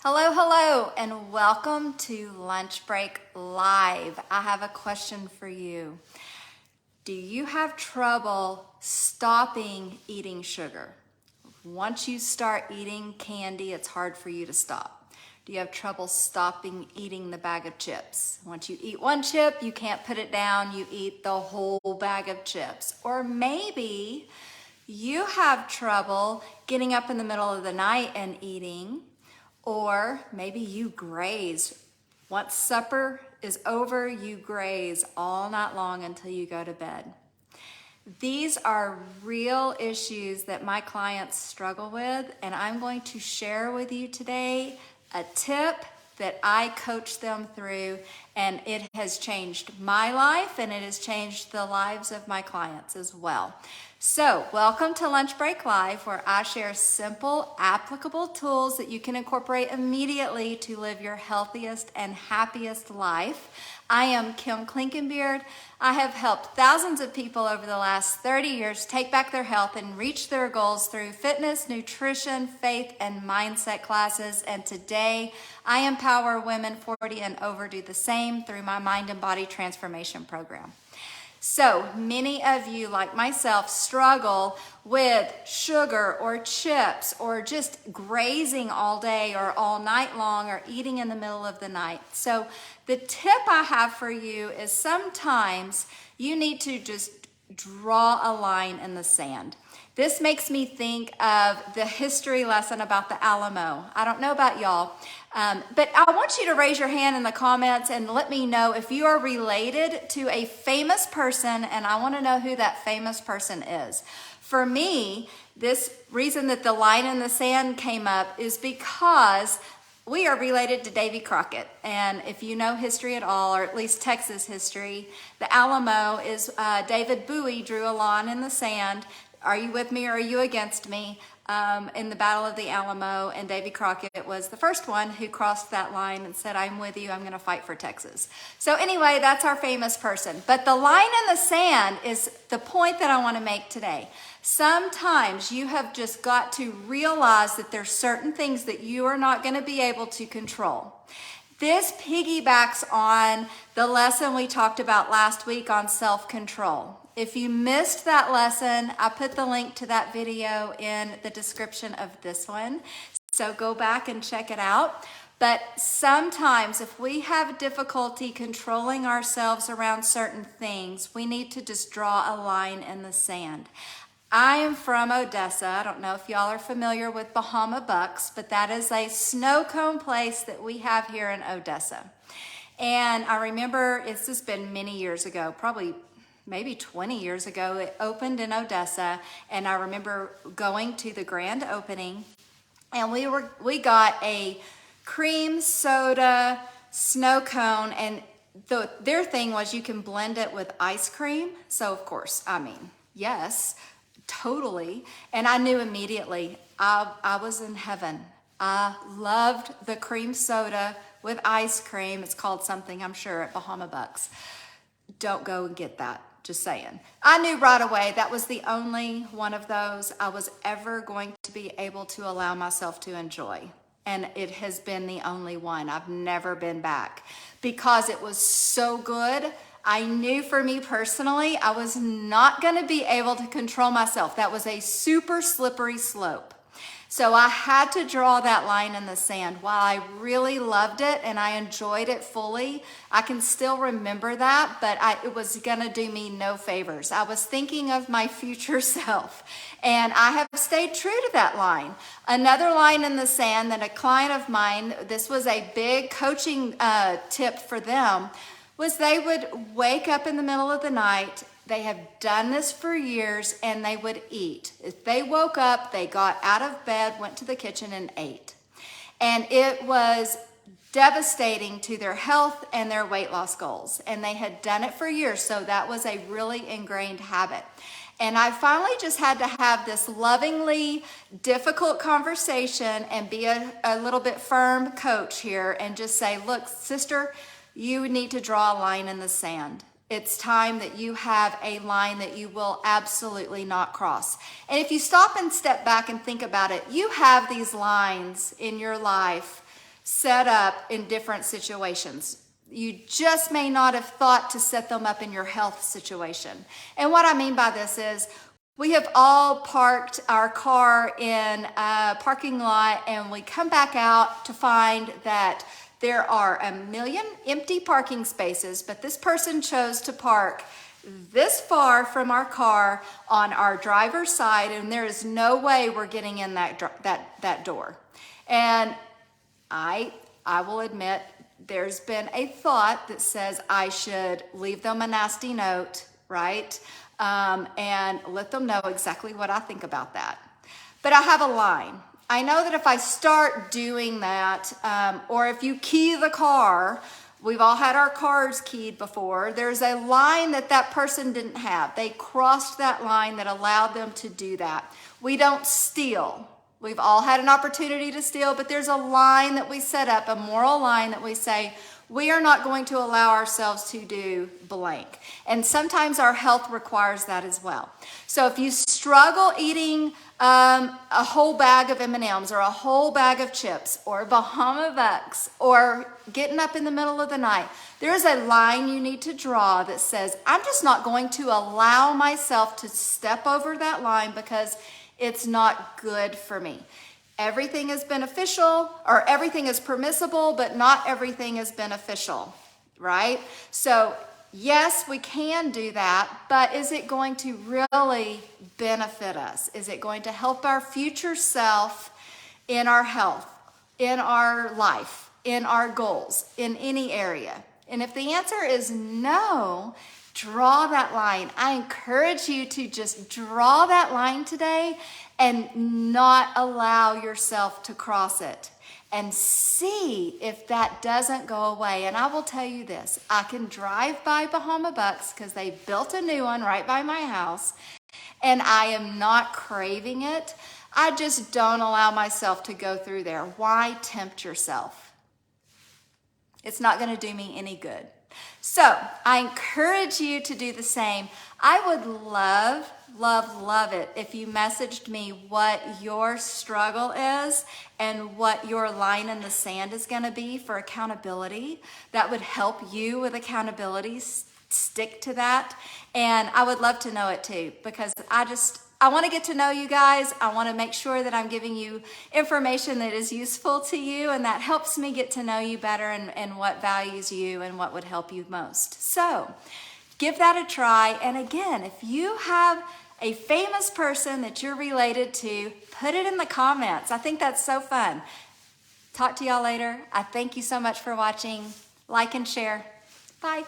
Hello, hello, and welcome to Lunch Break Live. I have a question for you. Do you have trouble stopping eating sugar? Once you start eating candy, it's hard for you to stop. Do you have trouble stopping eating the bag of chips? Once you eat one chip, you can't put it down, you eat the whole bag of chips. Or maybe you have trouble getting up in the middle of the night and eating. Or maybe you graze. Once supper is over, you graze all night long until you go to bed. These are real issues that my clients struggle with, and I'm going to share with you today a tip that I coach them through, and it has changed my life and it has changed the lives of my clients as well. So, welcome to Lunch Break Live, where I share simple, applicable tools that you can incorporate immediately to live your healthiest and happiest life. I am Kim Clinkenbeard. I have helped thousands of people over the last 30 years take back their health and reach their goals through fitness, nutrition, faith, and mindset classes. And today, I empower women 40 and over do the same through my mind and body transformation program. So many of you, like myself, struggle with sugar or chips or just grazing all day or all night long or eating in the middle of the night. So the tip I have for you is sometimes you need to just draw a line in the sand. This makes me think of the history lesson about the Alamo. I don't know about y'all, but I want you to raise your hand in the comments and let me know if you are related to a famous person, and I want to know who that famous person is. For me, this reason that the line in the sand came up is because we are related to Davy Crockett. And if you know history at all, or at least Texas history, the Alamo is David Bowie drew a line in the sand. Are you with me or are you against me? In the Battle of the Alamo, and Davy Crockett was the first one who crossed that line and said, I'm with you, I'm going to fight for Texas. So anyway, that's our famous person. But the line in the sand is the point that I want to make today. Sometimes you have just got to realize that there's certain things that you are not going to be able to control. This piggybacks on the lesson we talked about last week on self-control. If you missed that lesson, I put the link to that video in the description of this one. So go back and check it out. But sometimes if we have difficulty controlling ourselves around certain things, we need to just draw a line in the sand. I am from Odessa. I don't know if y'all are familiar with Bahama Bucks, but that is a snow cone place that we have here in Odessa. And I remember this has been many years ago, probably maybe 20 years ago, it opened in Odessa, and I remember going to the grand opening, and we got a cream soda snow cone, and their thing was you can blend it with ice cream. So of course, I mean, yes, totally. And I knew immediately I was in heaven. I loved the cream soda with ice cream. It's called something, I'm sure, at Bahama Bucks. Don't go and get that. Just saying. I knew right away that was the only one of those I was ever going to be able to allow myself to enjoy. And it has been the only one. I've never been back because it was so good. I knew for me personally, I was not going to be able to control myself. That was a super slippery slope. So I had to draw that line in the sand. While I really loved it and I enjoyed it fully, I can still remember that, but it was gonna do me no favors. I was thinking of my future self, and I have stayed true to that line. Another line in the sand that a client of mine, this was a big coaching tip for them, was they would wake up in the middle of the night. They have done this for years, and they would eat. If they woke up, they got out of bed, went to the kitchen, and ate. And it was devastating to their health and their weight loss goals. And they had done it for years, so that was a really ingrained habit. And I finally just had to have this lovingly difficult conversation and be a little bit firm coach here and just say, look, sister, you need to draw a line in the sand. It's time that you have a line that you will absolutely not cross. And if you stop and step back and think about it, you have these lines in your life set up in different situations. You just may not have thought to set them up in your health situation. And what I mean by this is, we have all parked our car in a parking lot and we come back out to find that there are a million empty parking spaces, but this person chose to park this far from our car on our driver's side, and there is no way we're getting in that door. And I will admit, there's been a thought that says I should leave them a nasty note, right? And let them know exactly what I think about that. But I have a line. I know that if I start doing that, or if you key the car, we've all had our cars keyed before, there's a line that that person didn't have. They crossed that line that allowed them to do that. We don't steal. We've all had an opportunity to steal, but there's a line that we set up, a moral line that we say, we are not going to allow ourselves to do blank. And sometimes our health requires that as well. So if you struggle eating a whole bag of M&Ms or a whole bag of chips or Bahama Bucks or getting up in the middle of the night, there is a line you need to draw that says, I'm just not going to allow myself to step over that line because it's not good for me. Everything is beneficial, or everything is permissible, but not everything is beneficial, right? So yes, we can do that, but is it going to really benefit us? Is it going to help our future self in our health, in our life, in our goals, in any area? And if the answer is no, draw that line. I encourage you to just draw that line today and not allow yourself to cross it, and see if that doesn't go away. And I will tell you this, I can drive by Bahama Bucks because they built a new one right by my house, and I am not craving it. I just don't allow myself to go through there. Why tempt yourself? It's not going to do me any good. So I encourage you to do the same. I would love it if you messaged me what your struggle is and what your line in the sand is going to be for accountability. That would help you with accountability. Stick to that. And I would love to know it too, because I want to get to know you guys. I want to make sure that I'm giving you information that is useful to you, and that helps me get to know you better and what values you and what would help you most. So give that a try. And again, if you have a famous person that you're related to, put it in the comments. I think that's so fun. Talk to y'all later. I thank you so much for watching. Like and share. Bye.